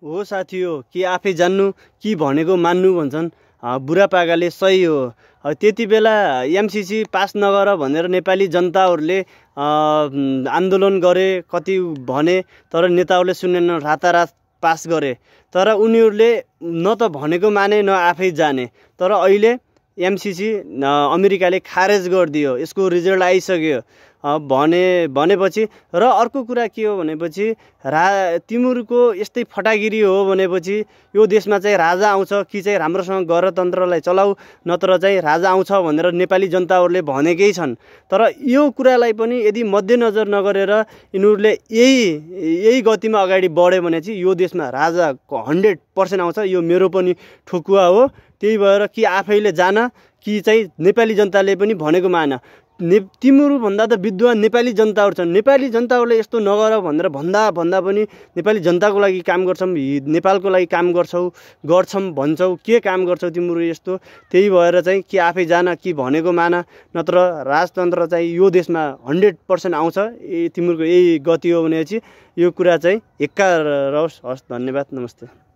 हो साथी हो, कि आफै जान्नु कि भनेको मान्नु भन्छन् बुढापाकाले, सही हो। त्यति बेला एमसिसी पास नगर भनेर नेपाली जनताहरूले आन्दोलन गरे, कति भने, तर नेताहरूले सुनेन, रातारात पास गरे। तर उनीहरूले न त भनेको माने न आफै जाने। तर अहिले एमसिसी अमेरिकाले खारेज गरिदियो, यसको रिजल्ट आइसक्यो भनेपछि। र अर्को कुरा के हो भनेपछि, तिमीहरूको यस्तै फटागिरी हो भनेपछि यो देशमा चाहिँ राजा आउँछ कि चाहिँ राम्रोसँग गणतन्त्रलाई चलाऊ, नत्र चाहिँ राजा आउँछ भनेर नेपाली जनताहरूले भनेकै छन्। तर यो कुरालाई पनि यदि मध्यनजर नगरेर यिनीहरूले यही गतिमा अगाडि बढ्यो भने चाहिँ यो देशमा राजा 100% आउँछ। यो मेरो पनि ठोकुवा हो। त्यही भएर कि आफैले जान कि चाहिँ नेपाली जनताले पनि भनेको मान। तिमीहरू भन्दा त विद्वान नेपाली जनताहरू छन्। नेपाली जनताहरूले यस्तो नगर भनेर भन्दा पनि नेपाली जनताको लागि काम गर्छौँ, नेपालको लागि काम गर्छौँ भन्छौ, के काम गर्छौ तिमीहरू यस्तो। त्यही भएर चाहिँ कि आफै जान कि भनेको मान, नत्र राजतन्त्र चाहिँ यो देशमा 100% आउँछ। तिमीहरूको यही गति हो भनेपछि यो कुरा चाहिँ हिक्का रहोस्। हस्, धन्यवाद, नमस्ते।